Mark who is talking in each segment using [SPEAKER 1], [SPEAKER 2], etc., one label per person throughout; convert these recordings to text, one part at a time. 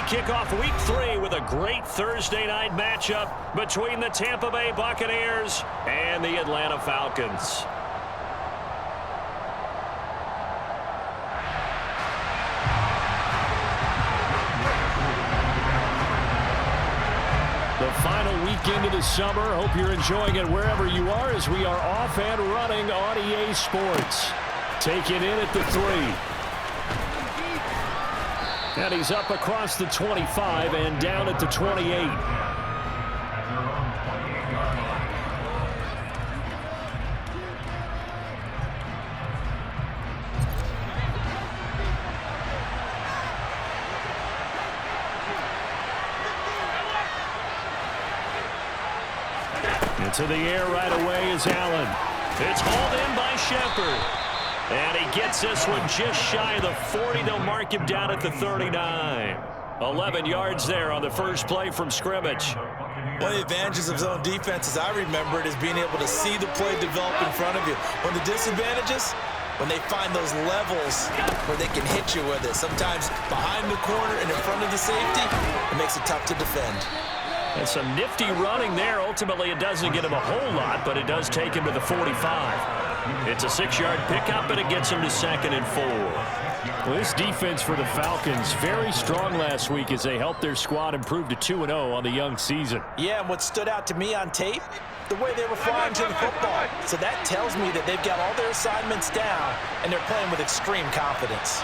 [SPEAKER 1] kick off Week 3 with a great Thursday night matchup between the Tampa Bay Buccaneers and the Atlanta Falcons. The final weekend of the summer. Hope you're enjoying it wherever you are as we are off and running on EA Sports. Take it in at the 3. And he's up across the 25 and down at the 28. Into the air right away is Allen. It's hauled in by Shepard. And he gets this one just shy of the 40. They'll mark him down at the 39. 11 yards there on the first play from scrimmage.
[SPEAKER 2] One of the advantages of zone defense, as I remember it, is being able to see the play develop in front of you. One of the disadvantages, when they find those levels where they can hit you with it. Sometimes behind the corner and in front of the safety, it makes it tough to defend.
[SPEAKER 1] And some nifty running there. Ultimately, it doesn't get him a whole lot, but it does take him to the 45. It's a 6-yard pickup, and it gets him to 2nd and 4.
[SPEAKER 3] Well, this defense for the Falcons, very strong last week as they helped their squad improve to 2-0 on the young season.
[SPEAKER 2] Yeah, and what stood out to me on tape, the way they were flying to the football. So that tells me that they've got all their assignments down, and they're playing with extreme confidence.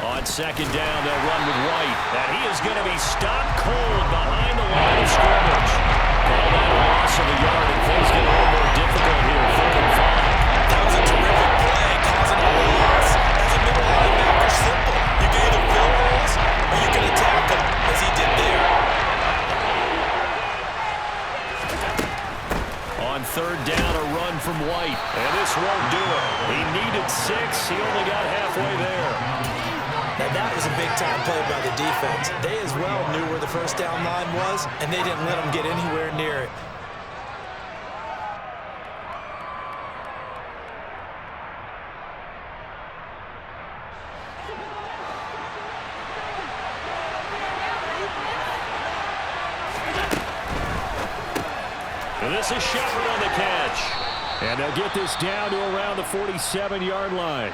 [SPEAKER 1] On 2nd down, they'll run with White. And he is going to be stopped cold behind the line of scrimmage. Call that a loss of a yard, and things get a little more difficult here. 3rd and 5.
[SPEAKER 2] That was a terrific play, causing a loss. As a middle linebacker, simple. You can either fill holes or you can attack them, as he did there.
[SPEAKER 1] On 3rd down, a run from White. And this won't do it. He needed 6. He only got halfway there.
[SPEAKER 2] Now that was a big-time play by the defense. They as well knew where the first down line was, and they didn't let them get anywhere near it.
[SPEAKER 1] And this is Shepard on the catch.
[SPEAKER 3] And they'll get this down to around the 47-yard line.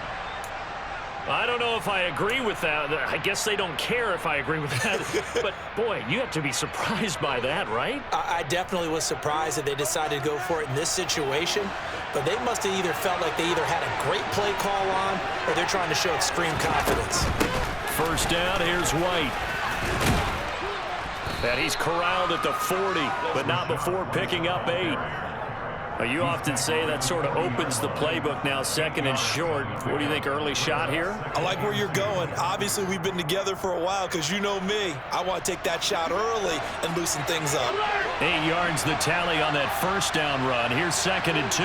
[SPEAKER 1] I don't know if I agree with that. I guess they don't care if I agree with that. But, boy, you have to be surprised by that, right?
[SPEAKER 2] I definitely was surprised that they decided to go for it in this situation. But they must have either felt like they either had a great play call on or they're trying to show extreme confidence.
[SPEAKER 1] 1st down, here's White. And he's corralled at the 40, but not before picking up 8. You often say that sort of opens the playbook now, 2nd and short. What do you think, early shot here?
[SPEAKER 2] I like where you're going. Obviously, we've been together for a while because you know me. I want to take that shot early and loosen things up.
[SPEAKER 1] 8 yards the tally on that 1st down run. Here's 2nd and 2.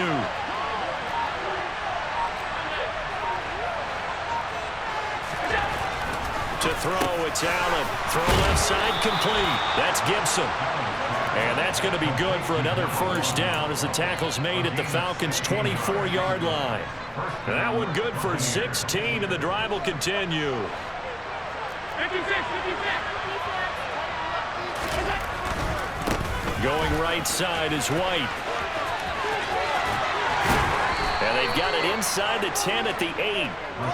[SPEAKER 1] To throw, it's Allen. Throw left side complete. That's Gibson. And that's going to be good for another 1st down as the tackle's made at the Falcons' 24-yard line. And that one good for 16, and the drive will continue. Going right side is White. And they've got it inside the 10 at the 8.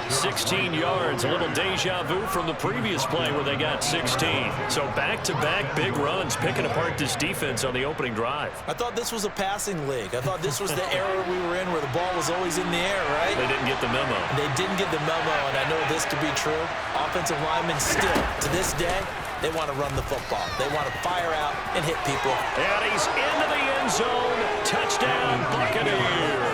[SPEAKER 1] 16 yards. A little deja vu from the previous play where they got 16. So back-to-back big runs picking apart this defense on the opening drive.
[SPEAKER 2] I thought this was a passing league. I thought this was the era we were in where the ball was always in the air, right?
[SPEAKER 1] They didn't get the memo.
[SPEAKER 2] They didn't get the memo, and I know this to be true. Offensive linemen still, to this day, they want to run the football. They want to fire out and hit people.
[SPEAKER 1] And he's into the end zone. Touchdown, Buccaneers.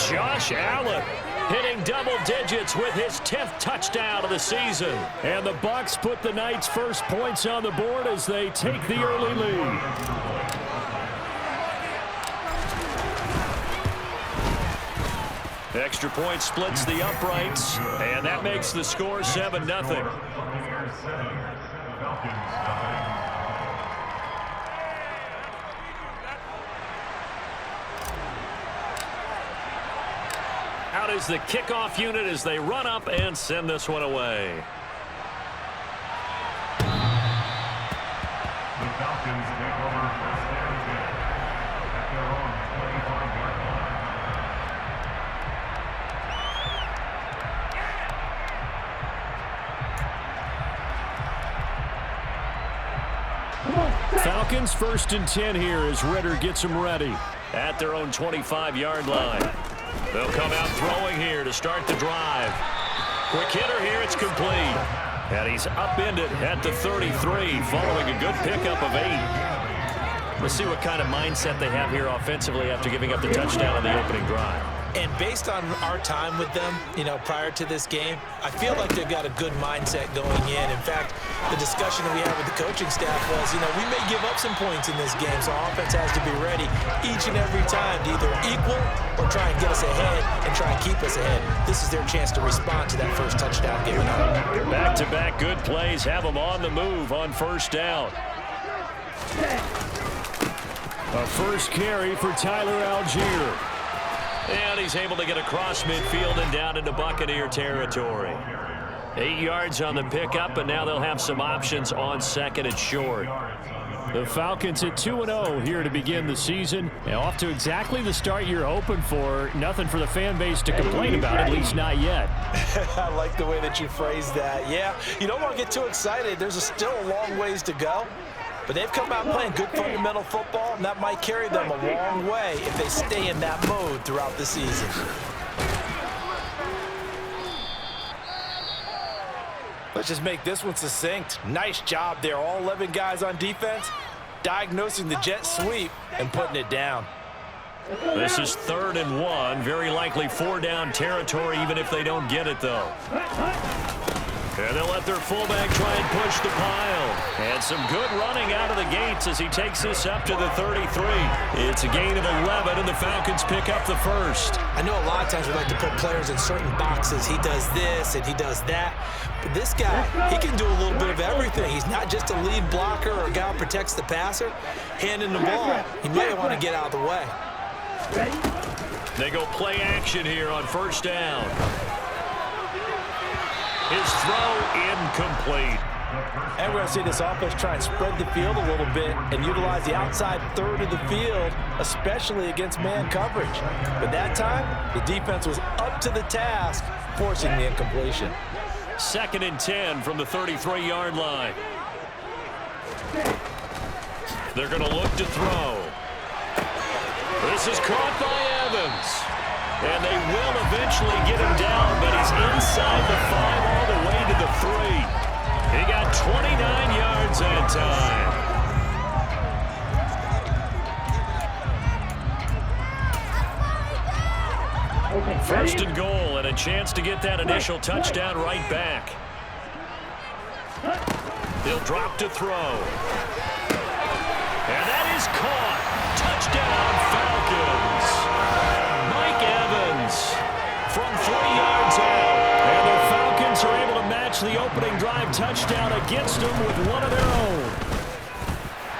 [SPEAKER 1] Josh Allen hitting double digits with his 10th touchdown of the season.
[SPEAKER 3] And the Bucs put the Knights' first points on the board as they take the early lead.
[SPEAKER 1] Extra point splits the uprights, and that makes the score 7-0. Out is the kickoff unit as they run up and send this one away.
[SPEAKER 4] The Falcons take over first down at their own 25-yard line.
[SPEAKER 3] Falcons 1st and 10 here as Ritter gets them ready.
[SPEAKER 1] At their own 25-yard line. They'll come out throwing here to start the drive. Quick hitter here, it's complete. And he's upended at the 33 following a good pickup of 8. Let's see what kind of mindset they have here offensively after giving up the touchdown on the opening drive.
[SPEAKER 2] And based on our time with them, prior to this game, I feel like they've got a good mindset going in. In fact, the discussion that we had with the coaching staff was, we may give up some points in this game, so our offense has to be ready each and every time to either equal or try and get us ahead and try and keep us ahead. This is their chance to respond to that first touchdown given up.
[SPEAKER 1] Back-to-back good plays have them on the move on first down.
[SPEAKER 3] A first carry for Tyler Algier.
[SPEAKER 1] And he's able to get across midfield and down into Buccaneer territory. 8 yards on the pickup, and now they'll have some options on 2nd and short.
[SPEAKER 3] The Falcons at 2-0 here to begin the season. And off to exactly the start you're hoping for. Nothing for the fan base to complain about, at least not yet.
[SPEAKER 2] I like the way that you phrased that. Yeah, you don't want to get too excited. There's still a long ways to go. But they've come out playing good fundamental football, and that might carry them a long way if they stay in that mode throughout the season. Let's just make this one succinct. Nice job there. All 11 guys on defense diagnosing the jet sweep and putting it down.
[SPEAKER 1] This is 3rd and 1. Very likely 4-down territory, even if they don't get it, though. And they'll let their fullback try and push the pile. And some good running out of the gates as he takes this up to the 33. It's a gain of 11, and the Falcons pick up the first.
[SPEAKER 2] I know a lot of times we like to put players in certain boxes. He does this and he does that. But this guy, he can do a little bit of everything. He's not just a lead blocker or a guy who protects the passer. Handing the ball, he may want to get out of the way.
[SPEAKER 1] They go play action here on first down. His throw incomplete.
[SPEAKER 2] And we're going to see this offense try and spread the field a little bit and utilize the outside third of the field, especially against man coverage. But that time, the defense was up to the task, forcing the incompletion.
[SPEAKER 1] 2nd and 10 from the 33-yard line. They're going to look to throw. This is caught by Evans. And they will eventually get him down, but he's inside the 5 all the way to the 3. He got 29 yards that time. First and goal, and a chance to get that initial touchdown right back. He'll drop to throw. And that is caught. Touchdown, Falcons. From 3 yards out. And the Falcons are able to match the opening drive touchdown against them with one of their own.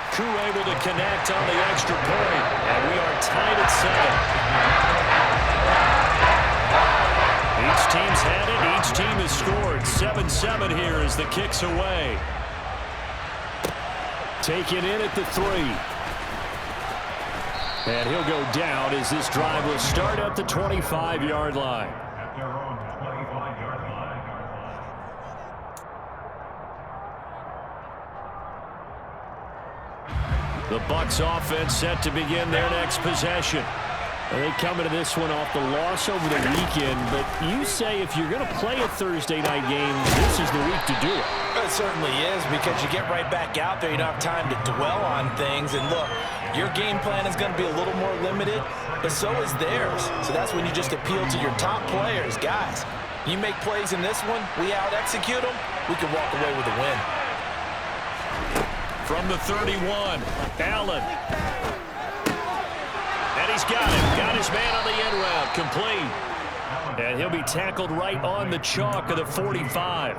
[SPEAKER 1] Crew able to connect on the extra point. And we are tied at 7. Each team's had it. Each team has scored. 7-7 here as the kick's away.
[SPEAKER 3] Taken in at the 3. And he'll go down as this drive will start at the 25-yard line.
[SPEAKER 4] At their own 25-yard line.
[SPEAKER 3] The Bucs offense set to begin their next possession. They come into this one off the loss over the weekend, but you say if you're going to play a Thursday night game, this is the week to do it.
[SPEAKER 2] It certainly is, because you get right back out there. You don't have time to dwell on things. And look, your game plan is going to be a little more limited, but so is theirs. So that's when you just appeal to your top players. Guys, you make plays in this one, we out-execute them, we can walk away with a win.
[SPEAKER 1] From the 31, Allen. And he's got him. Got his man on the end route. Complete. And he'll be tackled right on the chalk of the 45.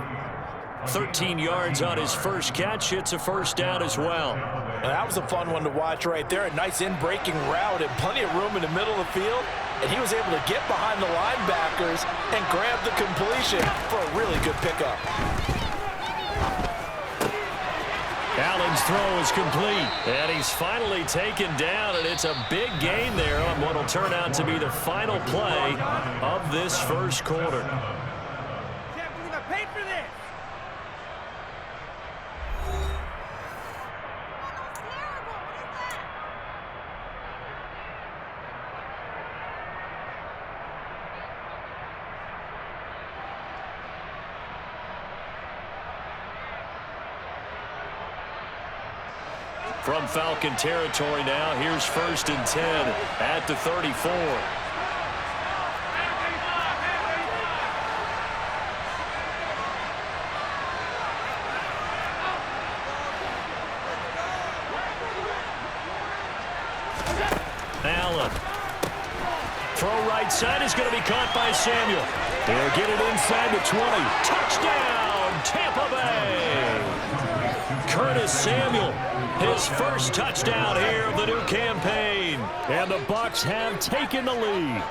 [SPEAKER 1] 13 yards on his first catch. It's a first down as well.
[SPEAKER 2] Now, that was a fun one to watch right there. A nice in-breaking route and plenty of room in the middle of the field. and he was able to get behind the linebackers and grab the completion for a really good pickup.
[SPEAKER 1] Allen's throw is complete, and he's finally taken down, and it's a big gain there on what will turn out to be the final play of this first quarter.
[SPEAKER 5] Can't believe I paid for this.
[SPEAKER 1] From Falcon territory now, here's 1st and 10 at the 34. Allen. Throw right side is going to be caught by Samuel. They'll get it inside the 20. Touchdown, Tampa Bay! Curtis Samuel, his first touchdown here of the new campaign. And the Bucs have taken the lead.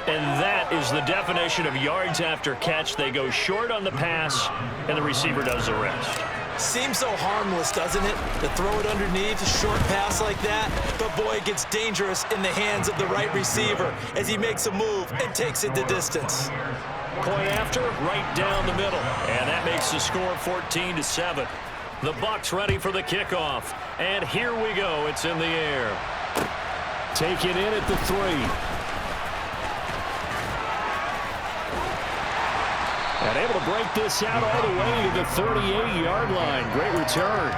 [SPEAKER 1] And that is the definition of yards after catch. They go short on the pass, and the receiver does the rest.
[SPEAKER 2] Seems so harmless, doesn't it, to throw it underneath, a short pass like that? But, boy, it gets dangerous in the hands of the right receiver as he makes a move and takes it the distance.
[SPEAKER 1] Point after, right down the middle. And that makes the score 14-7. The Bucs ready for the kickoff. And here we go. It's in the air.
[SPEAKER 3] Take it in at the 3. And able to break this out all the way to the 38-yard line. Great return.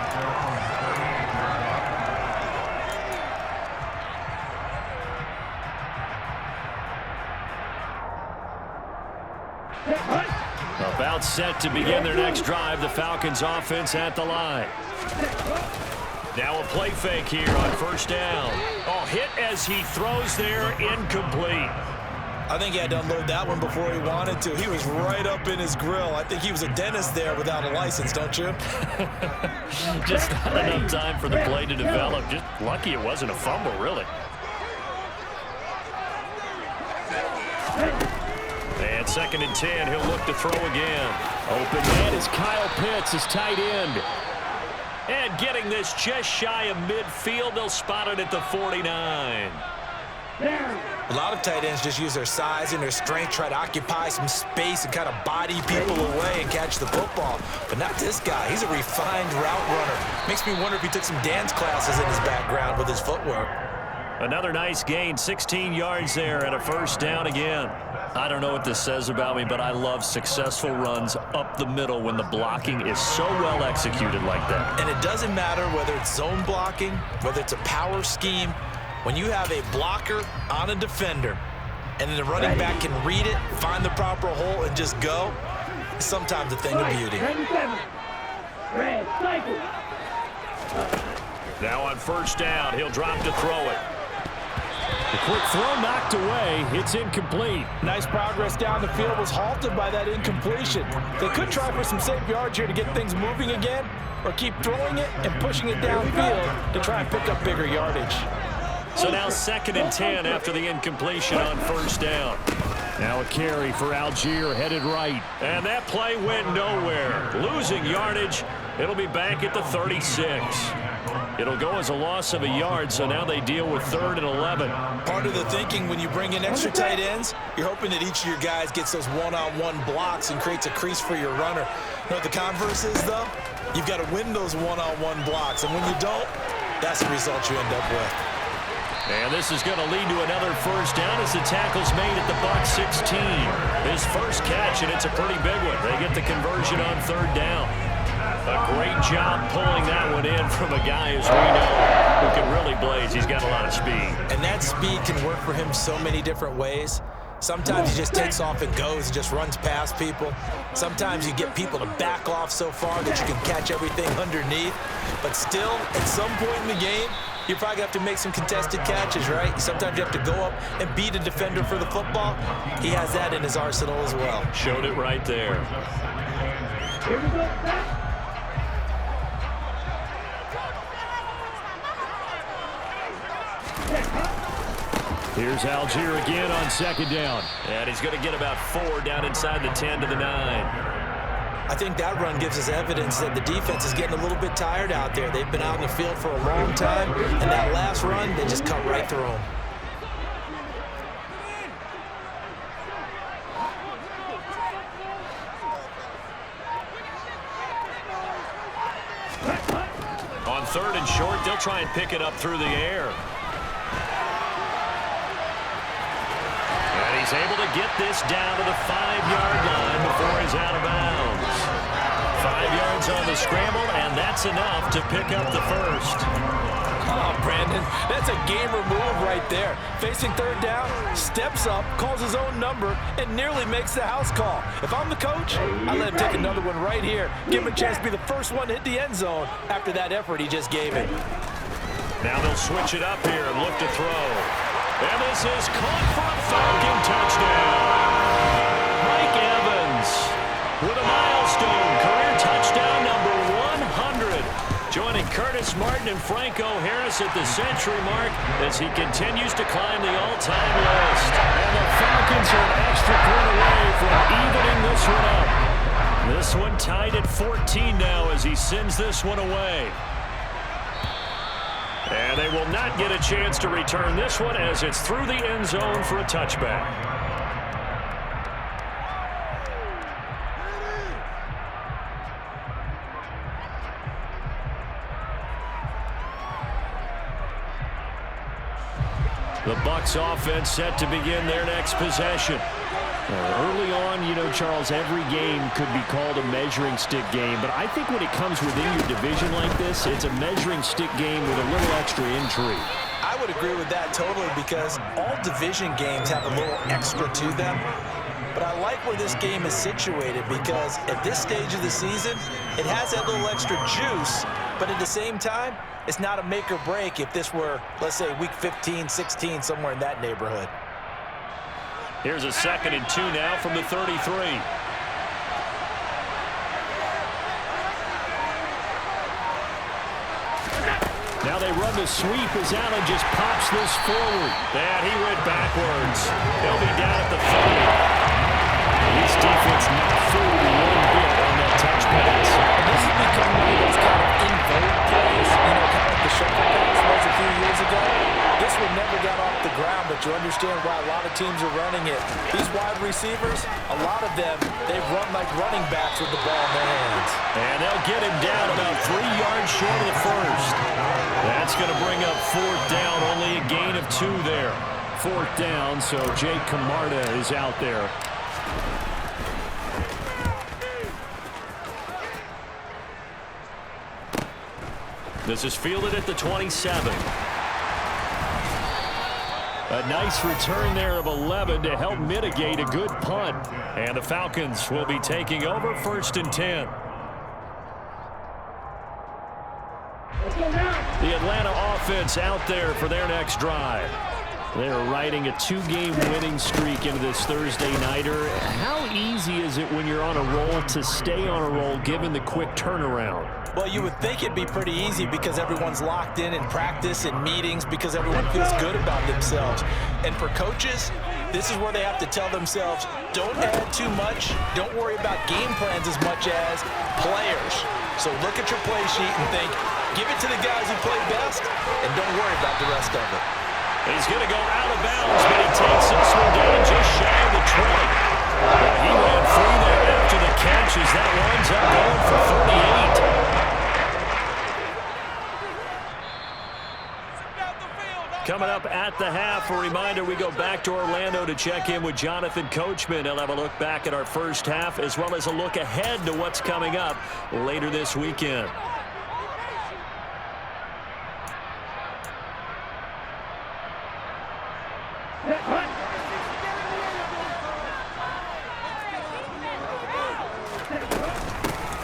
[SPEAKER 1] About set to begin their next drive. The Falcons offense at the line. Now a play fake here on 1st down. Oh, hit as he throws there, incomplete.
[SPEAKER 2] I think he had to unload that one before he wanted to. He was right up in his grill. I think he was a dentist there without a license, don't you?
[SPEAKER 1] Just not enough time for the play to develop. Just lucky it wasn't a fumble, really. And 2nd and 10, he'll look to throw again.
[SPEAKER 3] Open man is Kyle Pitts, his tight end.
[SPEAKER 1] And getting this just shy of midfield, they'll spot it at the 49.
[SPEAKER 2] A lot of tight ends just use their size and their strength, try to occupy some space and kind of body people away and catch the football. But not this guy. He's a refined route runner. Makes me wonder if he took some dance classes in his background with his footwork.
[SPEAKER 1] Another nice gain, 16 yards there and a 1st down again. I don't know what this says about me, but I love successful runs up the middle when the blocking is so well executed like that.
[SPEAKER 2] And it doesn't matter whether it's zone blocking, whether it's a power scheme. When you have a blocker on a defender and then the running back can read it, find the proper hole, and just go, it's sometimes a thing of beauty.
[SPEAKER 1] Now on 1st down, he'll drop to throw it.
[SPEAKER 3] The quick throw knocked away. It's incomplete.
[SPEAKER 2] Nice progress down the field was halted by that incompletion. They could try for some safe yards here to get things moving again, or keep throwing it and pushing it downfield to try and pick up bigger yardage.
[SPEAKER 1] So now 2nd and 10 after the incompletion on 1st down.
[SPEAKER 3] Now a carry for Algier headed right.
[SPEAKER 1] And that play went nowhere. Losing yardage. It'll be back at the 36. It'll go as a loss of a yard, so now they deal with 3rd and 11.
[SPEAKER 2] Part of the thinking when you bring in extra tight ends, you're hoping that each of your guys gets those one-on-one blocks and creates a crease for your runner. You know what the converse is, though? You've got to win those one-on-one blocks, and when you don't, that's the result you end up with.
[SPEAKER 1] And this is going to lead to another 1st down as the tackle's made at the Bucs 16. His first catch, and it's a pretty big one. They get the conversion on 3rd down. A great job pulling that one in from a guy, as we know, who can really blaze. He's got a lot of speed.
[SPEAKER 2] And that speed can work for him so many different ways. Sometimes he just takes off and goes and just runs past people. Sometimes you get people to back off so far that you can catch everything underneath. But still, at some point in the game, you're probably going to have to make some contested catches, right? Sometimes you have to go up and beat a defender for the football. He has that in his arsenal as well.
[SPEAKER 1] Showed it right there.
[SPEAKER 5] Here we go.
[SPEAKER 3] Here's Algier again on second down.
[SPEAKER 1] And he's going to get about 4 down inside the 10 to the 9.
[SPEAKER 2] I think that run gives us evidence that the defense is getting a little bit tired out there. They've been out in the field for a long time, and that last run, they just cut right through them.
[SPEAKER 1] On 3rd and short, they'll try and pick it up through the air. And he's able to get this down to the 5-yard line before he's out of bounds. 5 yards on the scramble, and that's enough to pick up the first.
[SPEAKER 2] Oh, Brandon, that's a gamer move right there. Facing 3rd down, steps up, calls his own number, and nearly makes the house call. If I'm the coach, I let him take another one right here. Give him a chance to be the first one to hit the end zone after that effort he just gave him.
[SPEAKER 1] Now they'll switch it up here and look to throw. And this is caught for a Falcon touchdown. Mike Evans with a milestone career touchdown number 100. Joining Curtis Martin and Franco Harris at the century mark as he continues to climb the all-time list.
[SPEAKER 3] And the Falcons are an extra point away from evening this one up.
[SPEAKER 1] This one tied at 14 now as he sends this one away. And they will not get a chance to return this one as it's through the end zone for a touchback. The Bucs offense set to begin their next possession.
[SPEAKER 3] Early on, you know, Charles, every game could be called a measuring stick game, but I think when it comes within your division like this, it's a measuring stick game with a little extra intrigue.
[SPEAKER 2] I would agree with that totally because all division games have a little extra to them. But I like where this game is situated because at this stage of the season, it has that little extra juice, but at the same time, it's not a make or break if this were, let's say, week 15, 16, somewhere in that neighborhood.
[SPEAKER 1] Here's a 2nd and 2 now from the 33.
[SPEAKER 3] Now they run the sweep as Allen just pops this forward.
[SPEAKER 1] And he went backwards. He'll be down at the 30.
[SPEAKER 3] This defense not fooled one bit on that touch pass.
[SPEAKER 2] This has become one of those kind of in-vogue plays, you know, kind of like the shuffle pass was a few years ago. This one never got off the ground, but you understand why a lot of teams are running it. These wide receivers, a lot of them, they run like running backs with the ball in their hands.
[SPEAKER 1] And they'll get him down about 3 yards short of the first. That's going to bring up 4th down, only a gain of 2 there.
[SPEAKER 3] 4th down, so Jake Camarda is out there.
[SPEAKER 1] This is fielded at the 27.
[SPEAKER 3] A nice return there of 11 to help mitigate a good punt.
[SPEAKER 1] And the Falcons will be taking over 1st and 10. The Atlanta offense out there for their next drive.
[SPEAKER 3] They're riding a 2-game winning streak into this Thursday nighter. How easy is it when you're on a roll to stay on a roll given the quick turnaround?
[SPEAKER 2] Well, you would think it'd be pretty easy because everyone's locked in practice and meetings because everyone feels good about themselves. And for coaches, this is where they have to tell themselves, don't add too much, don't worry about game plans as much as players. So look at your play sheet and think, give it to the guys who play best, and don't worry about the rest of it.
[SPEAKER 1] He's going to go out of bounds, but he takes this one down just shy of the 20. Well, he ran free there after the catch as that winds up going for 38. Coming up at the half, a reminder, we go back to Orlando to check in with Jonathan Coachman. He'll have a look back at our first half as well as a look ahead to what's coming up later this weekend.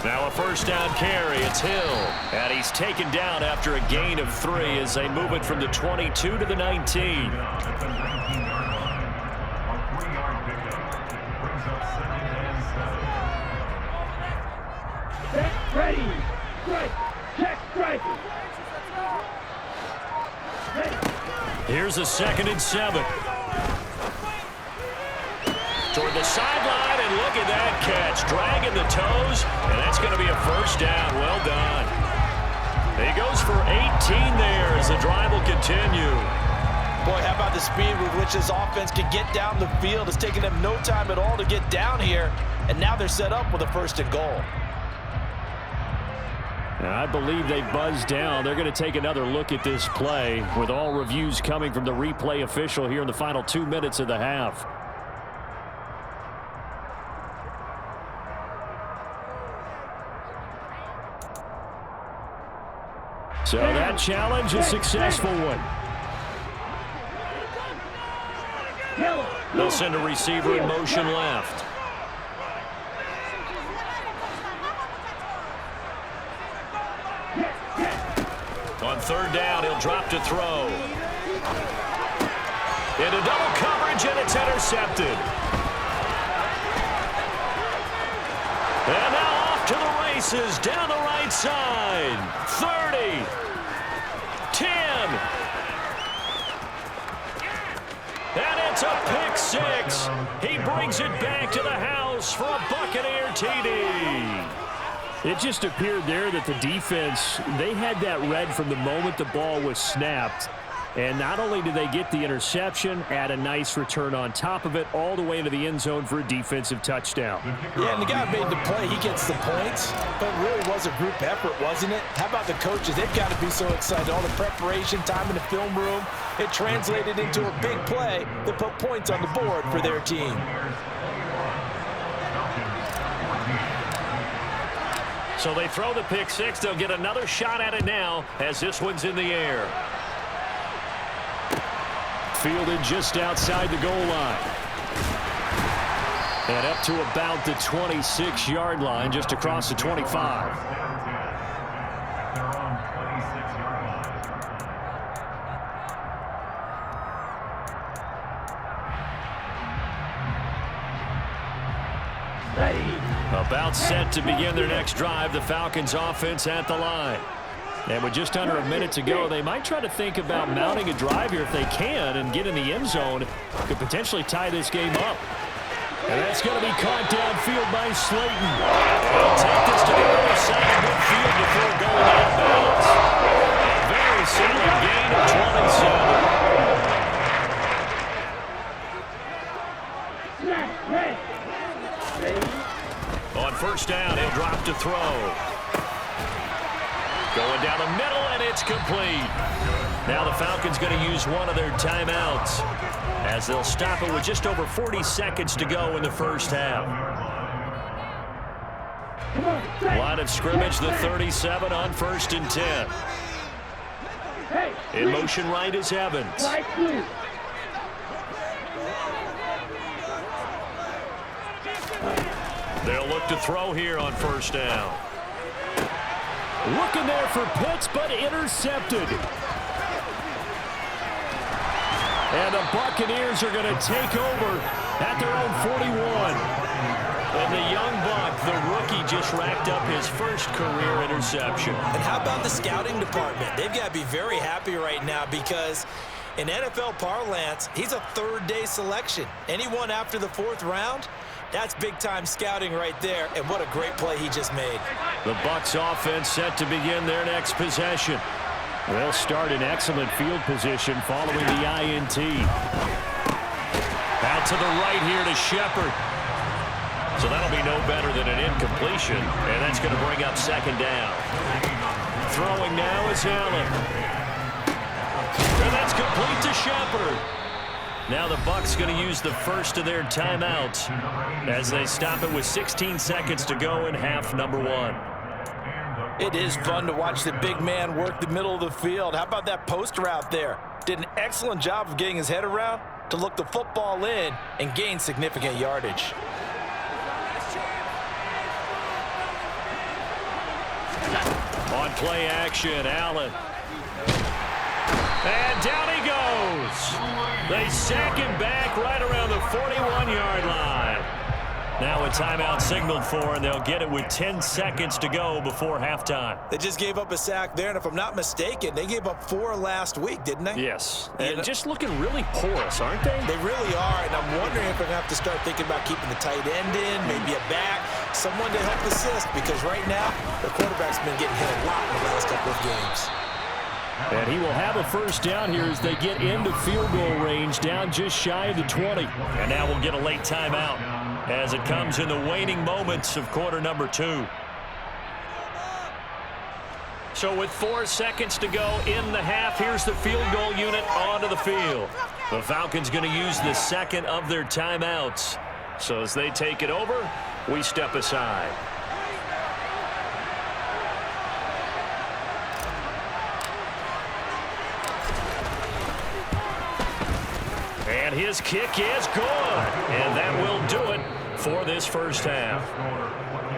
[SPEAKER 1] Now a first down carry. It's Hill. And he's taken down after a gain of 3 as they move it from the 22 to the 19.
[SPEAKER 5] Ready. Strike. Check strike.
[SPEAKER 1] Here's a 2nd and 7. Toward the sideline, and look at that catch. Dragging the toes, and that's going to be a 1st down. Well done. He goes for 18 there as the drive will continue.
[SPEAKER 2] Boy, how about the speed with which this offense can get down the field? It's taken them no time at all to get down here, and now they're set up with a 1st and goal.
[SPEAKER 3] I believe they buzzed down. They're going to take another look at this play with all reviews coming from the replay official here in the final 2 minutes of the half. So that challenge, a successful one.
[SPEAKER 1] They'll send a receiver in motion left. On 3rd down, he'll drop to throw. Into double coverage, and it's intercepted. And now off to the races, down the right side. 30. 10. And it's a pick 6. He brings it back to the house for a Buccaneer TD.
[SPEAKER 3] It just appeared there that the defense, they had that read from the moment the ball was snapped. And not only did they get the interception, add a nice return on top of it, all the way into the end zone for a defensive touchdown.
[SPEAKER 2] Yeah, and the guy made the play. He gets the points, but it really was a group effort, wasn't it? How about the coaches? They've got to be so excited. All the preparation, time in the film room, it translated into a big play that put points on the board for their team.
[SPEAKER 1] So they throw the pick 6. They'll get another shot at it now as this one's in the air.
[SPEAKER 3] Fielded just outside the goal line. And up to about the 26-yard line, just across the 25.
[SPEAKER 1] About set to begin their next drive, the Falcons offense at the line. And with just under a minute to go, they might try to think about mounting a drive here if they can and get in the end zone. Could potentially tie this game up. And that's going to be caught downfield by Slayton. They'll take this to the other side of midfield before going out of bounds. A very solid gain of 27. On 1st down, he'll drop to throw. Going down the middle, and it's complete. Now the Falcons going to use one of their timeouts as they'll stop it with just over 40 seconds to go in the 1st half. Line of scrimmage, the 37 on 1st and 10. In motion right is Evans. They'll look to throw here on 1st down.
[SPEAKER 3] Looking there for Pitts, but intercepted. And the Buccaneers are going to take over at their own 41.
[SPEAKER 1] And the young buck, the rookie, just racked up his 1st career interception.
[SPEAKER 2] And how about the scouting department? They've got to be very happy right now because in NFL parlance, he's a 3rd-day selection. Anyone after the 4th round, that's big-time scouting right there, and what a great play he just made.
[SPEAKER 1] The Bucs offense set to begin their next possession.
[SPEAKER 3] They'll start in excellent field position following the INT.
[SPEAKER 1] Out to the right here to Shepard. So that'll be no better than an incompletion, and that's going to bring up 2nd down. Throwing now is Allen. And that's complete to Shepard. Now the Bucs going to use the 1st of their timeouts as they stop it with 16 seconds to go in half number 1.
[SPEAKER 2] It is fun to watch the big man work the middle of the field. How about that post route there? Did an excellent job of getting his head around to look the football in and gain significant yardage.
[SPEAKER 1] On play action, Allen. And down he goes. They sack him back right around the 41-yard line. Now a timeout signaled for, and they'll get it with 10 seconds to go before halftime.
[SPEAKER 2] They just gave up a sack there, and if I'm not mistaken, they gave up 4 last week, didn't they?
[SPEAKER 3] Yes, and just looking really porous, aren't they?
[SPEAKER 2] They really are, and I'm wondering if they're going to have to start thinking about keeping the tight end in, maybe a back, someone to help assist, because right now, the quarterback's been getting hit a lot in the last couple of games.
[SPEAKER 3] And he will have a first down here as they get into field goal range, down just shy of the 20.
[SPEAKER 1] And now we'll get a late timeout as it comes in the waning moments of quarter number 2. So with 4 seconds to go in the half, here's the field goal unit onto the field. The Falcons going to use the second of their timeouts. So as they take it over, we step aside. And his kick is good. And that will do it for this first half.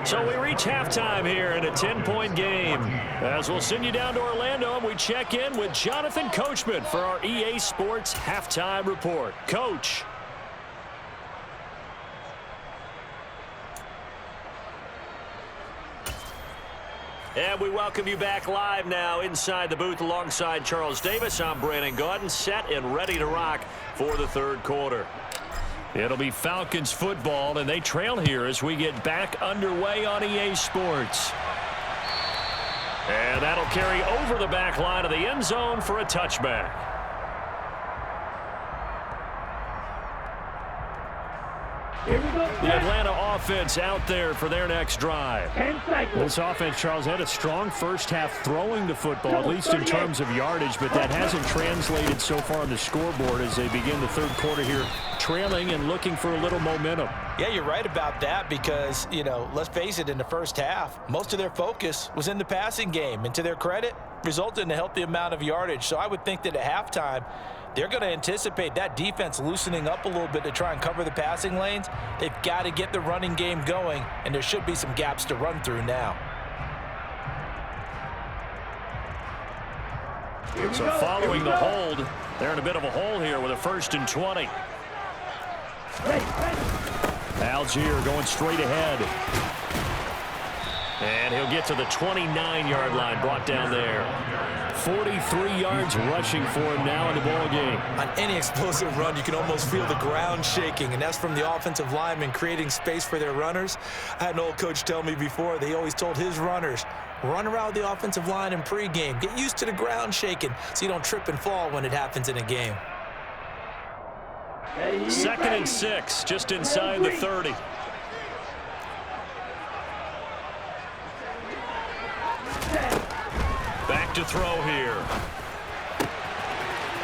[SPEAKER 1] So we reach halftime here in a 10-point game. As we'll send you down to Orlando, and we check in with Jonathan Coachman for our EA Sports Halftime Report. Coach. And we welcome you back live now inside the booth alongside Charles Davis. I'm Brandon Gaudin, set and ready to rock for the third quarter. It'll be Falcons football, and they trail here as we get back underway on EA Sports. And that'll carry over the back line of the end zone for a touchback. The Atlanta offense out there for their next drive.
[SPEAKER 3] This offense, Charles, had a strong first half throwing the football, at least in terms of yardage, but that hasn't translated so far on the scoreboard as they begin the third quarter here, trailing and looking for a little momentum.
[SPEAKER 2] Yeah, you're right about that because, you know, let's face it, in the first half, most of their focus was in the passing game. And to their credit, resulted in a healthy amount of yardage. So I would think that at halftime, they're going to anticipate that defense loosening up a little bit to try and cover the passing lanes. They've got to get the running game going, and there should be some gaps to run through now.
[SPEAKER 1] So following the hold, they're in a bit of a hole here with a 1st and 20.
[SPEAKER 3] Algier going straight ahead.
[SPEAKER 1] And he'll get to the 29-yard line, brought down there.
[SPEAKER 3] 43 yards rushing for him now in the ball game.
[SPEAKER 2] On any explosive run, you can almost feel the ground shaking, and that's from the offensive linemen creating space for their runners. I had an old coach tell me before, they always told his runners, run around the offensive line in pregame. Get used to the ground shaking so you don't trip and fall when it happens in a game.
[SPEAKER 1] 2nd and 6, just inside the 30. Back to throw here.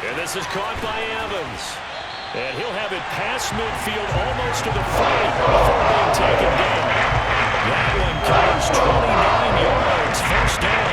[SPEAKER 1] And this is caught by Evans. And he'll have it past midfield almost to the 40 before being taken down. That one covers 29 yards, first down.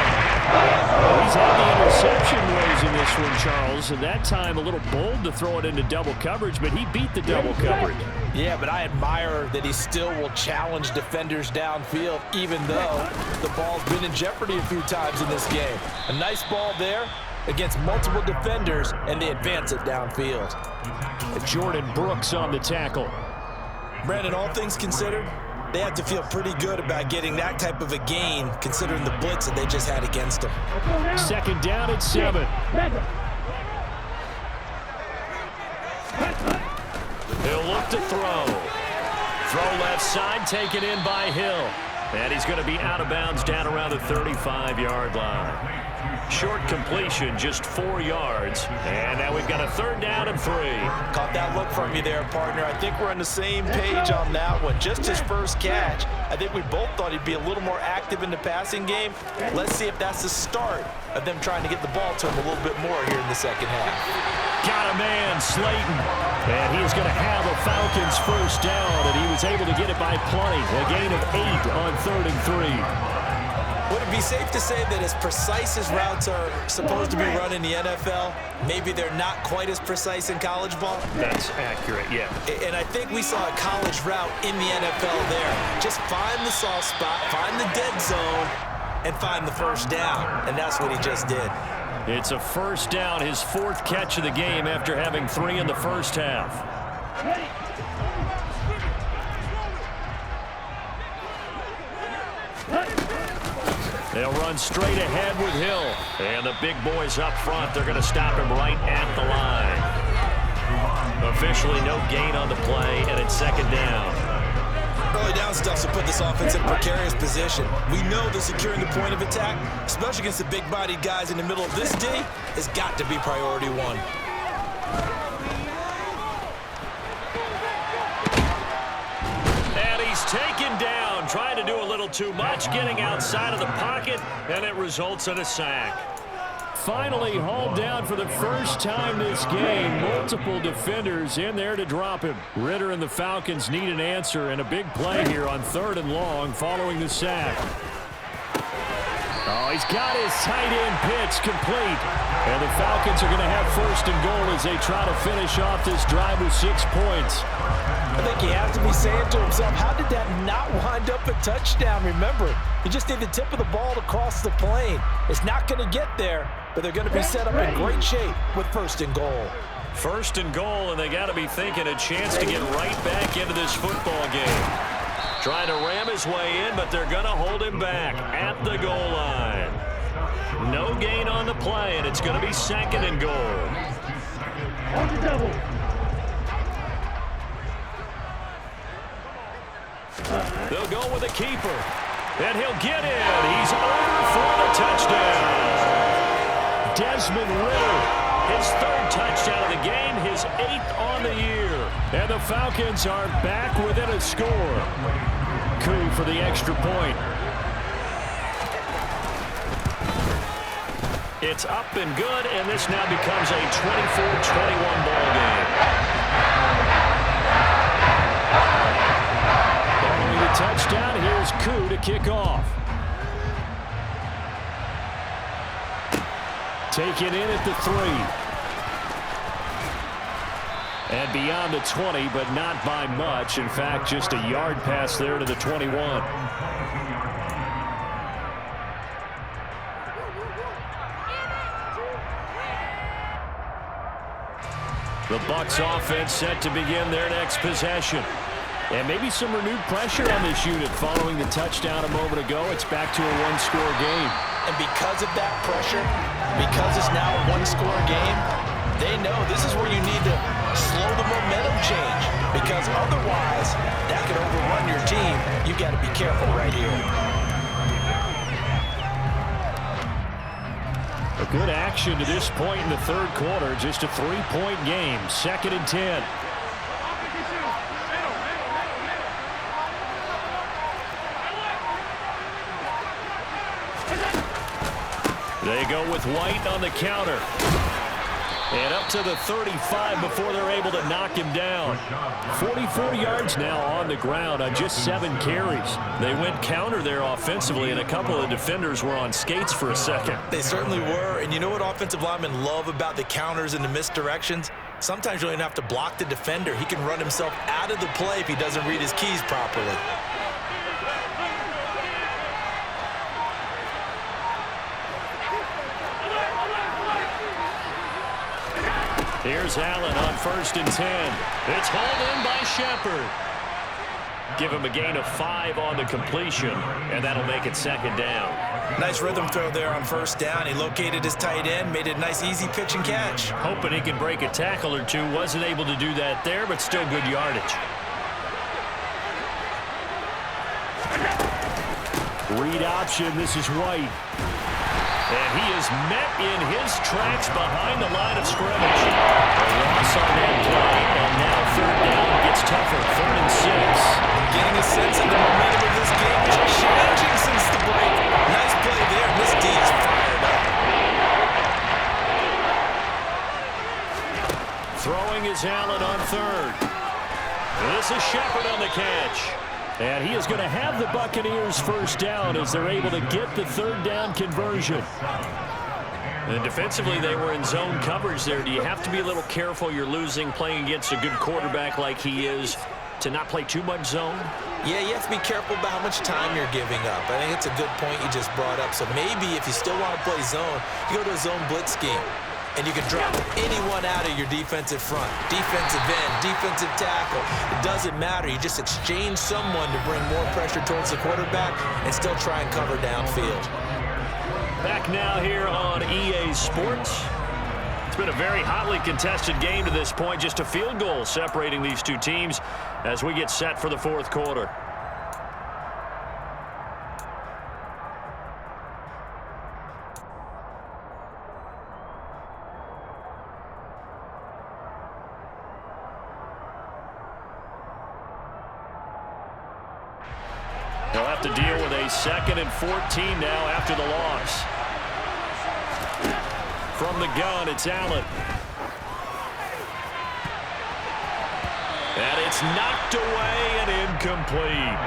[SPEAKER 3] He's had the interception woes in this one, Charles, and that time a little bold to throw it into double coverage, but he beat the double coverage.
[SPEAKER 2] Yeah, but I admire that he still will challenge defenders downfield, even though the ball's been in jeopardy a few times in this game. A nice ball there against multiple defenders, and they advance it downfield.
[SPEAKER 3] Jordan Brooks on the tackle.
[SPEAKER 2] Brandon, all things considered, they have to feel pretty good about getting that type of a gain, considering the blitz that they just had against them.
[SPEAKER 3] 2nd down and 7.
[SPEAKER 1] He'll look to throw. Throw left side, taken in by Hill. And he's going to be out of bounds down around the 35-yard line. Short completion, just 4 yards. And now we've got a 3rd down and 3.
[SPEAKER 2] Caught that look from you there, partner. I think we're on the same page on that one. Just his first catch. I think we both thought he'd be a little more active in the passing game. Let's see if that's the start of them trying to get the ball to him a little bit more here in the second half.
[SPEAKER 1] Got a man, Slayton. And he is going to have a Falcons first down, and he was able to get it by plenty. A gain of 8 on 3rd and 3.
[SPEAKER 2] Would it be safe to say that as precise as routes are supposed to be run in the NFL, maybe they're not quite as precise in college ball?
[SPEAKER 1] That's accurate, yeah.
[SPEAKER 2] And I think we saw a college route in the NFL there. Just find the soft spot, find the dead zone, and find the first down. And that's what he just did.
[SPEAKER 1] It's a first down, his 4th catch of the game after having 3 in the first half. They'll run straight ahead with Hill. And the big boys up front, they're going to stop him right at the line. Officially no gain on the play, and it's second down.
[SPEAKER 2] Early down stuff to put this offense in a precarious position. We know that securing the point of attack, especially against the big-bodied guys in the middle of this D, has got to be priority one.
[SPEAKER 1] And he's taken down, trying to do a little too much, getting outside of the pocket, and it results in a sack.
[SPEAKER 3] Finally hauled down for the first time this game. Multiple defenders in there to drop him. Ritter and the Falcons need an answer, and a big play here on 3rd and long following the sack. Oh, he's got his tight end pitch complete. And the Falcons are going to have 1st and goal as they try to finish off this drive with 6 points.
[SPEAKER 2] I think he has to be saying to himself, how did that not wind up a touchdown? Remember, he just need the tip of the ball to cross the plane. It's not going to get there, but they're going to be set up in great shape with 1st and goal.
[SPEAKER 1] 1st and goal, and they got to be thinking a chance to get right back into this football game. Trying to ram his way in, but they're going to hold him back at the goal line. No gain on the play, and it's going to be 2nd and goal.
[SPEAKER 5] On the double.
[SPEAKER 1] They'll go with a keeper, and he'll get in. He's over for the touchdown.
[SPEAKER 3] Desmond Ritter,
[SPEAKER 1] his 3rd touchdown of the game, his 8th on the year.
[SPEAKER 3] And the Falcons are back within a score. Coup for the extra point.
[SPEAKER 1] It's up and good, and this now becomes a 24-21 ball game.
[SPEAKER 3] Following the touchdown, here's Coup to kick off. Taken in at the 3. And beyond the 20, but not by much. In fact, just a yard pass there to the 21. The Bucs offense set to begin their next possession. And maybe some renewed pressure on this unit following the touchdown a moment ago. It's back to a 1-score game.
[SPEAKER 2] And because of that pressure, because it's now a 1-score game, they know this is where you need to slow the momentum change, because otherwise that could overrun your team. You've got to be careful right here.
[SPEAKER 3] A good action to this point in the 3rd quarter. Just a 3-point game. 2nd and 10. They go with White on the counter. And up to the 35 before they're able to knock him down. 44 yards now on the ground on just 7 carries. They went counter there offensively, and a couple of defenders were on skates for a second.
[SPEAKER 2] They certainly were, and you know what offensive linemen love about the counters and the misdirections? Sometimes you don't even have to block the defender. He can run himself out of the play if he doesn't read his keys properly.
[SPEAKER 1] Here's Allen on 1st and 10. It's hauled in by Shepard. Give him a gain of 5 on the completion, and that'll make it 2nd down.
[SPEAKER 2] Nice rhythm throw there on 1st down. He located his tight end, made it a nice easy pitch and catch.
[SPEAKER 1] Hoping he can break a tackle or two. Wasn't able to do that there, but still good yardage.
[SPEAKER 3] Read option. This is White.
[SPEAKER 1] And he is met in his tracks behind the line of scrimmage. A loss on that play, and now 3rd down gets tougher. 3rd and 6.
[SPEAKER 2] I'm getting a sense that the momentum of this game is changing since the break. Nice play there, and this D is fired up.
[SPEAKER 1] Throwing is Allen on 3rd. This is Shepard on the catch.
[SPEAKER 3] And he is going to have the Buccaneers 1st down as they're able to get the 3rd down conversion.
[SPEAKER 1] And defensively, they were in zone coverage there. Do you have to be a little careful? You're losing, playing against a good quarterback like he is, to not play too much zone?
[SPEAKER 2] Yeah, you have to be careful about how much time you're giving up. I think it's a good point you just brought up. So maybe if you still want to play zone, you go to a zone blitz scheme. and you can drop anyone out of your defensive front. Defensive end, defensive tackle. It doesn't matter. You just exchange someone to bring more pressure towards the quarterback and still try and cover downfield.
[SPEAKER 1] Back now here on EA Sports. It's been a very hotly contested game to this point. Just a field goal separating these two teams as we get set for the fourth quarter. They'll have to deal with a 2nd and 14 now after the loss. From the gun, it's Allen. And it's knocked away and incomplete.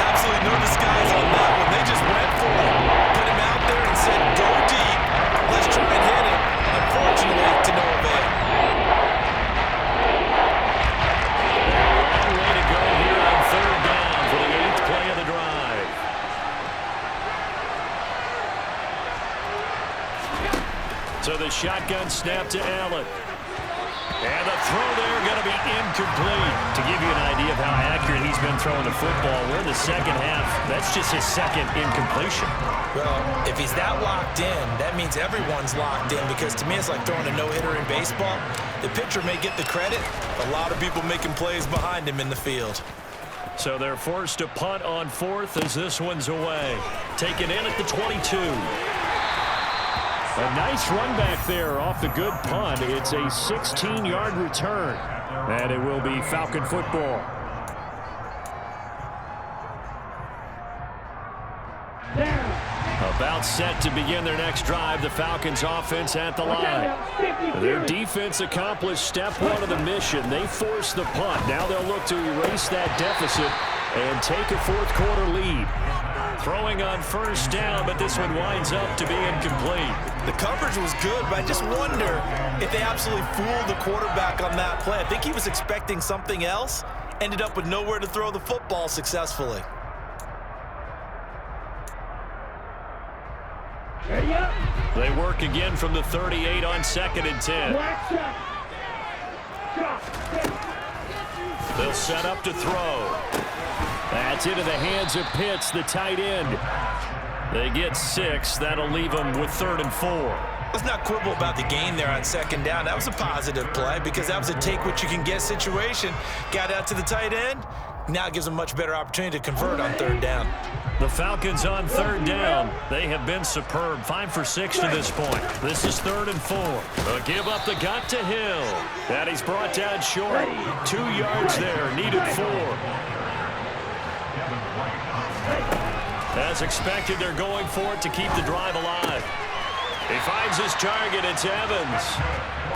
[SPEAKER 2] Absolutely no disguise on that one. They just went for it. Put him out there and said, go deep. Let's try and hit him. Unfortunately, to no avail.
[SPEAKER 1] Long way to go here on 3rd down for the 8th play of the drive. So the shotgun snap to Allen. And the throw there going to be incomplete. To give you an idea of how accurate he's been throwing the football, we're in the second half. That's just his 2nd incompletion.
[SPEAKER 2] Well, if he's that locked in, that means everyone's locked in, because to me it's like throwing a no-hitter in baseball. The pitcher may get the credit, a lot of people making plays behind him in the field.
[SPEAKER 1] So they're forced to punt on 4th as this one's away. Taken in at the 22.
[SPEAKER 3] A nice run back there off the good punt. It's a 16-yard return, and it will be Falcon football.
[SPEAKER 1] About set to begin their next drive, the Falcons offense at the line. Their defense accomplished step 1 of the mission. They forced the punt. Now they'll look to erase that deficit and take a fourth quarter lead. Throwing on 1st down, but this one winds up to be incomplete.
[SPEAKER 2] The coverage was good, but I just wonder if they absolutely fooled the quarterback on that play. I think he was expecting something else, ended up with nowhere to throw the football successfully.
[SPEAKER 1] They work again from the 38 on 2nd and 10. They'll set up to throw.
[SPEAKER 3] That's into the hands of Pitts, the tight end.
[SPEAKER 1] They get 6. That'll leave them with 3rd and 4.
[SPEAKER 2] Let's not quibble about the gain there on 2nd down. That was a positive play because that was a take-what-you-can-get situation. Got out to the tight end. Now it gives them a much better opportunity to convert on 3rd down.
[SPEAKER 1] The Falcons on 3rd down. They have been superb. 5 for 6 to this point. This is 3rd and 4. A give up the gut to Hill. And he's brought down short. 2 yards there. Needed 4. As expected, they're going for it to keep the drive alive. He finds his target. It's Evans.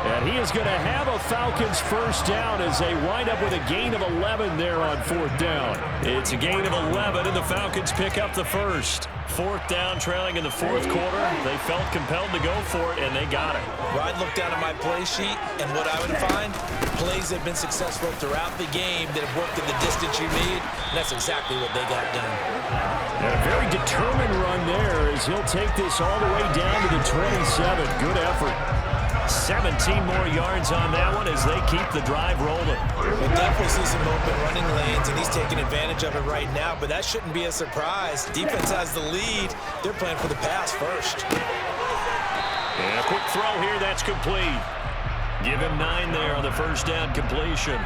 [SPEAKER 3] And he is going to have a Falcons 1st down as they wind up with a gain of 11 there on 4th down.
[SPEAKER 1] It's a gain of 11, and the Falcons pick up the 1st. 4th down, trailing in the 4th quarter. They felt compelled to go for it, and they got it.
[SPEAKER 2] Well, I'd look down at my play sheet, and what I would find, plays that have been successful throughout the game that have worked in the distance you need, and that's exactly what they got done.
[SPEAKER 3] And a very determined run there as he'll take this all the way down to the 27. Good effort.
[SPEAKER 1] 17 more yards on that one as they keep the drive rolling.
[SPEAKER 2] We'll definitely see some open running lanes, and he's taking advantage of it right now, but that shouldn't be a surprise. Defense has the lead. They're playing for the pass first.
[SPEAKER 1] And a quick throw here, that's complete. Give him 9 there on the 1st down completion.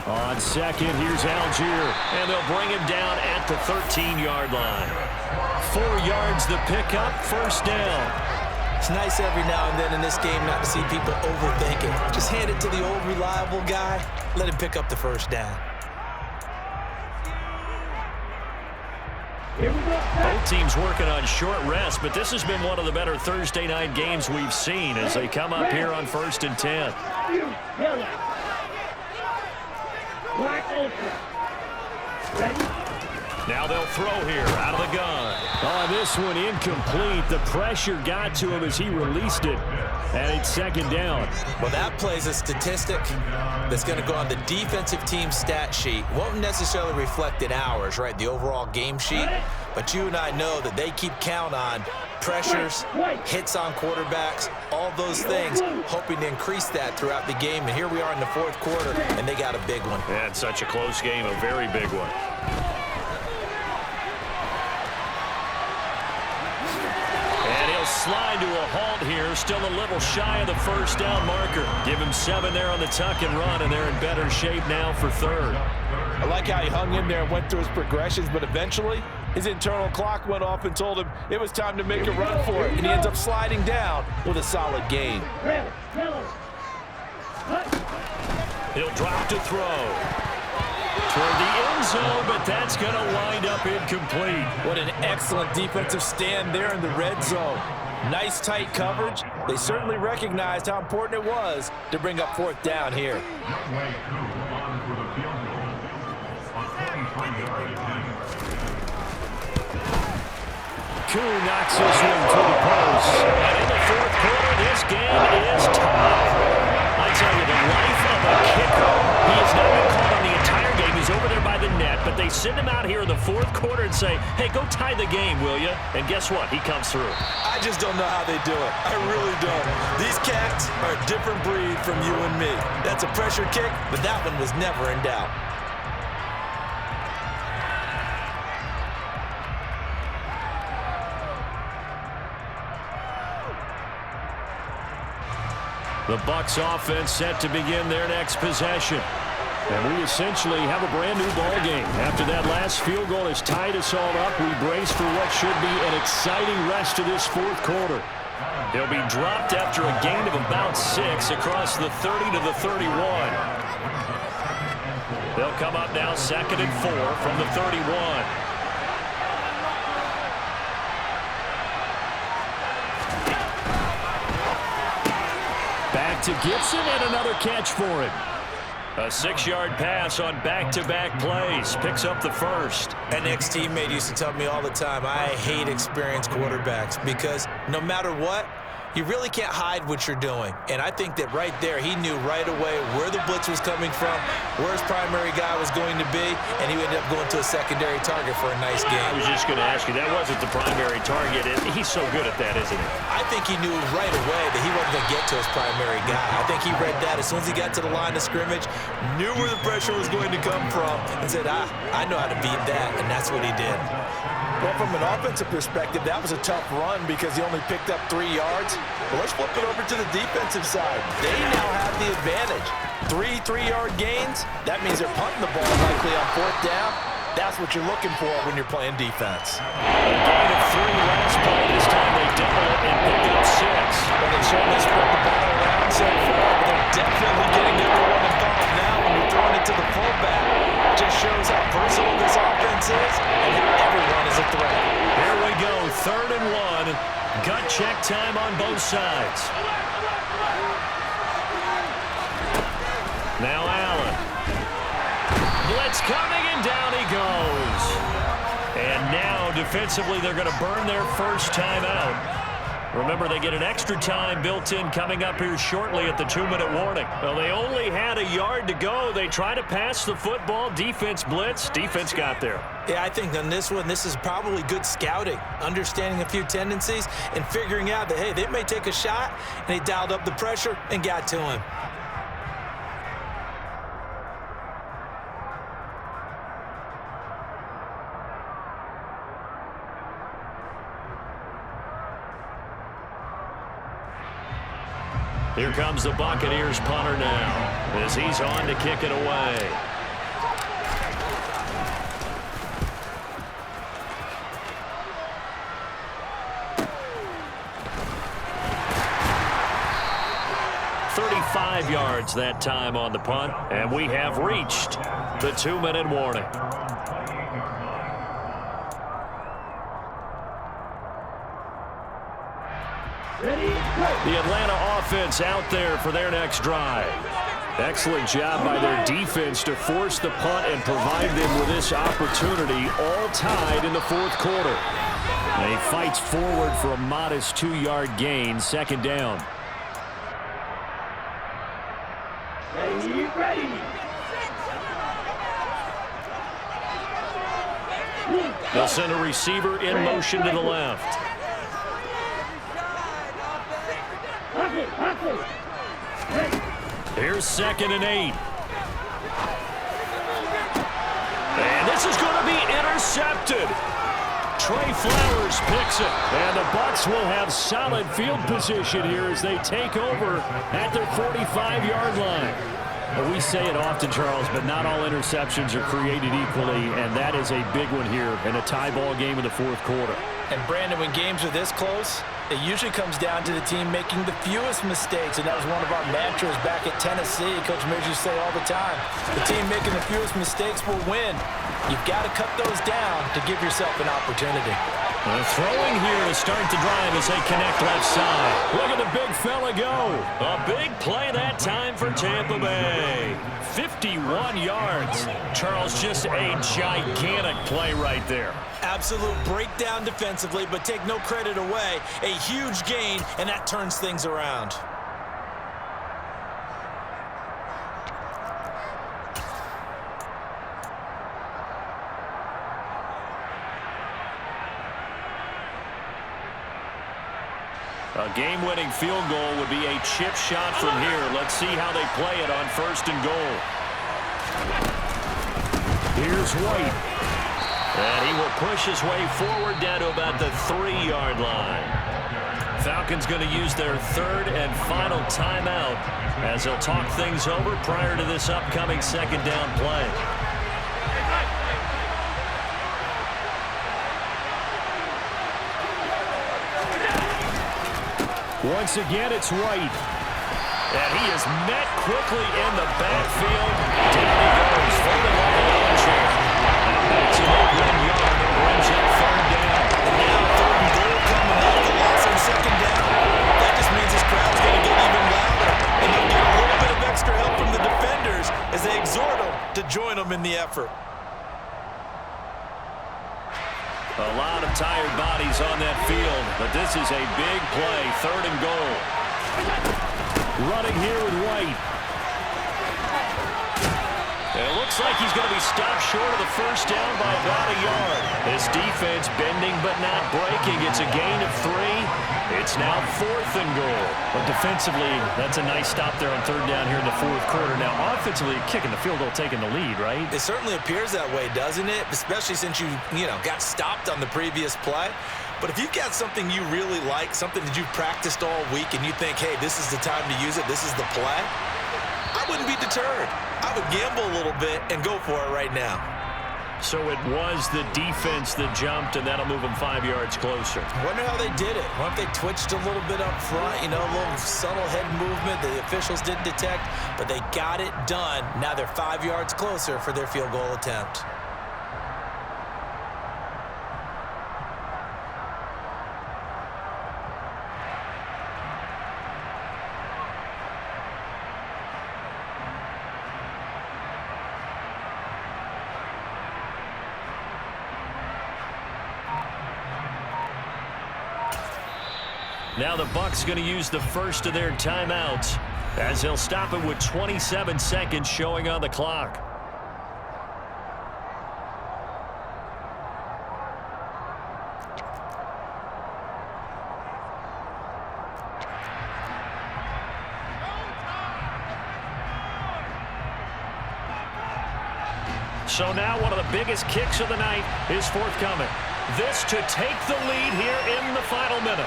[SPEAKER 3] On 2nd, here's Algier.
[SPEAKER 1] And they'll bring him down at the 13-yard line. 4 yards the pickup, 1st down.
[SPEAKER 2] It's nice every now and then in this game not to see people overthink it. Just hand it to the old reliable guy. Let him pick up the 1st down.
[SPEAKER 1] Both teams working on short rest, but this has been one of the better Thursday night games we've seen as they come up here on 1st and 10. Now they'll throw here out of the gun.
[SPEAKER 3] Oh, this one incomplete. The pressure got to him as he released it. And it's second down.
[SPEAKER 2] Well, that plays a statistic that's going to go on the defensive team stat sheet. Won't necessarily reflect in ours, right, the overall game sheet. But you and I know that they keep count on pressures, hits on quarterbacks, all those things, hoping to increase that throughout the game. And here we are in the fourth quarter, and they got a big one.
[SPEAKER 1] Yeah, it's such a close game, a very big one. Slide to a halt here, still a little shy of the first down marker. Give him 7 there on the tuck and run, and they're in better shape now for third.
[SPEAKER 6] I like how he hung in there and went through his progressions, but eventually his internal clock went off and told him it was time to make a run for it, and he ends up sliding down with a solid gain.
[SPEAKER 1] He'll drop to throw. Toward the end zone, but that's going to wind up incomplete.
[SPEAKER 6] What an excellent defensive stand there in the red zone. Nice tight coverage. They certainly recognized how important it was to bring up fourth down here.
[SPEAKER 3] Koo knocks this one to the post.
[SPEAKER 1] And in the fourth quarter, this game is tied. I tell you, the life of a kicker. He has not been caught on the entire game. He's over there by the net, but they send him out here in the fourth quarter and say, hey, go tie the game, will you? And guess what? He comes through.
[SPEAKER 2] I just don't know how they do it. I really don't. These cats are a different breed from you and me. That's a pressure kick, but that one was never in doubt.
[SPEAKER 1] The Bucs offense set to begin their next possession.
[SPEAKER 3] And we essentially have a brand new ball game. After that last field goal has tied us all up, we brace for what should be an exciting rest of this fourth quarter.
[SPEAKER 1] He'll be dropped after a gain of about 6 across the 30 to the 31. They'll come up now 2nd and 4 from the 31.
[SPEAKER 3] Back to Gibson and another catch for him.
[SPEAKER 1] A 6-yard pass on back-to-back plays. Picks up the first.
[SPEAKER 2] An ex-teammate used to tell me all the time, I hate experienced quarterbacks because no matter what, you really can't hide what you're doing. And I think that right there, he knew right away where the blitz was coming from, where his primary guy was going to be, and he ended up going to a secondary target for a nice game.
[SPEAKER 1] I was just going to ask you, that wasn't the primary target. He's so good at that, isn't he?
[SPEAKER 2] I think he knew right away that he wasn't going to get to his primary guy. I think he read that as soon as he got to the line of scrimmage, knew where the pressure was going to come from, and said, I know how to beat that, and that's what he did.
[SPEAKER 6] Well, from an offensive perspective, that was a tough run because he only picked up 3 yards. But let's flip it over to the defensive side. They now have the advantage. 3 3-yard gains. That means they're punting the ball likely on fourth down. That's what you're looking for when you're playing defense.
[SPEAKER 1] A gain of 3 last play. This time they double it and pick up 6.
[SPEAKER 6] Well, they certainly spread the ball around so far, but they're definitely getting everyone involved now when you're throwing it to the fullback. Just shows how personal this offense is and how everyone is a threat.
[SPEAKER 1] Here we go, 3rd and 1. Gut check time on both sides. Now Allen. Blitz coming, and down he goes. And now defensively they're going to burn their first time out. Remember, they get an extra time built in coming up here shortly at the 2-minute warning. Well, they only had a yard to go. They try to pass the football. Defense blitz. Defense got there.
[SPEAKER 2] Yeah, I think on this one, this is probably good scouting, understanding a few tendencies, and figuring out that, hey, they may take a shot, and he dialed up the pressure and got to him.
[SPEAKER 1] Here comes the Buccaneers punter now as he's on to kick it away. $35 yards that time on the punt, and we have reached the 2-minute warning.
[SPEAKER 5] Ready, go.
[SPEAKER 1] The Atlanta offense out there for their next drive.
[SPEAKER 3] Excellent job by their defense to force the punt and provide them with this opportunity, all tied in the fourth quarter. And he fights forward for a modest 2-yard gain, second down.
[SPEAKER 5] Ready.
[SPEAKER 1] They'll send a receiver in motion to the left. Here's 2nd and 8. And this is going to be intercepted. Trey Flowers picks it. And the Bucs will have solid field position here as they take over at their 45-yard line. Well, we say it often, Charles, but not all interceptions are created equally, and that is a big one here in a tie ball game in the fourth quarter.
[SPEAKER 6] And, Brandon, when games are this close, it usually comes down to the team making the fewest mistakes, and that was one of our mantras back at Tennessee. Coach Mears used to say all the time, the team making the fewest mistakes will win. You've got to cut those down to give yourself an opportunity.
[SPEAKER 1] Throwing here to start the drive as they connect left side. Look at the big fella go. A big play that time for Tampa Bay. 51 yards. Charles, just a gigantic play right there.
[SPEAKER 2] Absolute breakdown defensively, but take no credit away. A huge gain, and that turns things around.
[SPEAKER 1] A game-winning field goal would be a chip shot from here. Let's see how they play it on 1st and goal.
[SPEAKER 3] Here's White.
[SPEAKER 1] And he will push his way forward down to about the 3-yard line. Falcons going to use their 3rd and final timeout as they'll talk things over prior to this upcoming 2nd down play.
[SPEAKER 3] Once again, it's White.
[SPEAKER 1] And he is met quickly in the backfield. Down he goes, folded like a lawn chair. And that's an 1 yard and brings up 3rd down.
[SPEAKER 2] And now 3rd and goal coming up. The loss on 2nd down. That just means this crowd's going to get even louder. And they'll get a little bit of extra help from the defenders as they exhort them to join them in the effort.
[SPEAKER 1] A lot of tired bodies on that field, but this is a big play, 3rd and goal.
[SPEAKER 3] Running here with White.
[SPEAKER 1] And it looks like he's going to be stopped short of the 1st down by about a yard. This defense bending but not breaking. It's a gain of 3. It's now 4th and goal.
[SPEAKER 3] But defensively, that's a nice stop there on 3rd down here in the fourth quarter. Now, offensively, kicking the field goal, taking the lead, right?
[SPEAKER 2] It certainly appears that way, doesn't it? Especially since you got stopped on the previous play. But if you've got something you really like, something that you've practiced all week, and you think, hey, this is the time to use it, this is the play, I wouldn't be deterred. I would gamble a little bit and go for it right now.
[SPEAKER 1] So it was the defense that jumped, and that'll move them 5 yards closer.
[SPEAKER 2] I wonder how they did it. I wonder if they twitched a little bit up front, a little subtle head movement the officials didn't detect, but they got it done. Now they're 5 yards closer for their field goal attempt.
[SPEAKER 1] Now the Bucs going to use the first of their timeouts as they'll stop it with 27 seconds showing on the clock. So now one of the biggest kicks of the night is forthcoming. This to take the lead here in the final minute.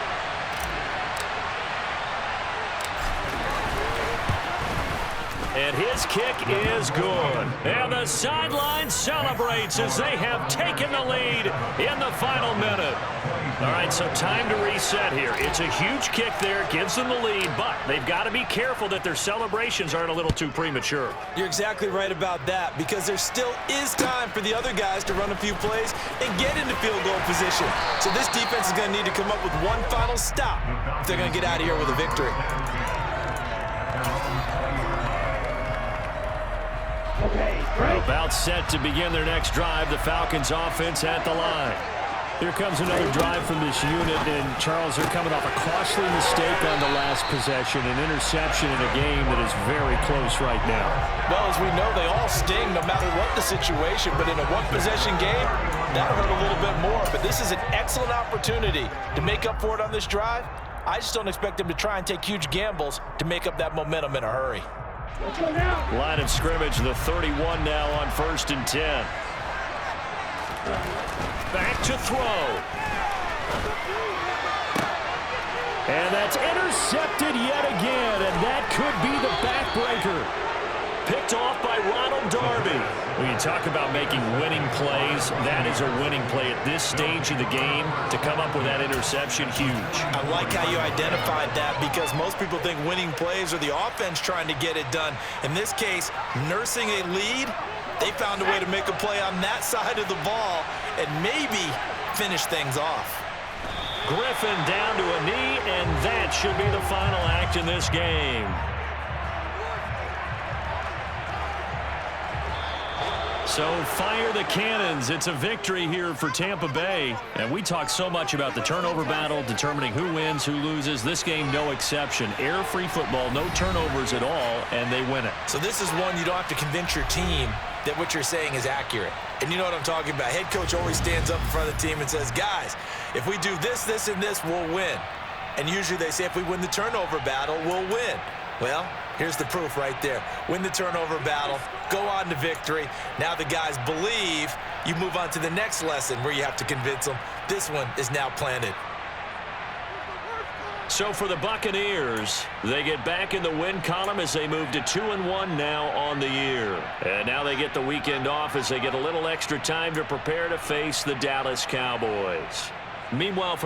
[SPEAKER 1] And his kick is good. And the sideline celebrates as they have taken the lead in the final minute. All right, so time to reset here. It's a huge kick there, gives them the lead, but they've got to be careful that their celebrations aren't a little too premature.
[SPEAKER 2] You're exactly right about that, because there still is time for the other guys to run a few plays and get into field goal position. So this defense is going to need to come up with one final stop if they're going to get out of here with a victory.
[SPEAKER 1] About set to begin their next drive. The Falcons offense at the line.
[SPEAKER 3] Here comes another drive from this unit, and Charles, they're coming off a costly mistake on the last possession, an interception in a game that is very close right now.
[SPEAKER 6] Well, as we know, they all sting no matter what the situation, but in a one-possession game, that'll hurt a little bit more. But this is an excellent opportunity to make up for it on this drive. I just don't expect them to try and take huge gambles to make up that momentum in a hurry.
[SPEAKER 1] Line of scrimmage, the 31 now on 1st and 10. Back to throw.
[SPEAKER 3] And that's intercepted yet again, and that could be the backbreaker.
[SPEAKER 1] Picked off by Ronald Darby. When you talk about making winning plays, that is a winning play at this stage of the game. To come up with that interception, huge.
[SPEAKER 2] I like how you identified that, because most people think winning plays are the offense trying to get it done. In this case, nursing a lead, they found a way to make a play on that side of the ball and maybe finish things off.
[SPEAKER 1] Griffin down to a knee, and that should be the final act in this game. So fire the cannons. It's a victory here for Tampa Bay. And we talk so much about the turnover battle, determining who wins, who loses. This game, no exception. Air-free football, no turnovers at all, and they win it.
[SPEAKER 2] So this is one you don't have to convince your team that what you're saying is accurate. And you know what I'm talking about. Head coach always stands up in front of the team and says, guys, if we do this, this, and this, we'll win. And usually they say if we win the turnover battle, we'll win. Well, here's the proof right there. Win the turnover battle, go on to victory. Now the guys believe. You move on to the next lesson where you have to convince them. This one is now planted.
[SPEAKER 1] So for the Buccaneers, they get back in the win column as they move to 2-1 now on the year. And now they get the weekend off as they get a little extra time to prepare to face the Dallas Cowboys. Meanwhile, for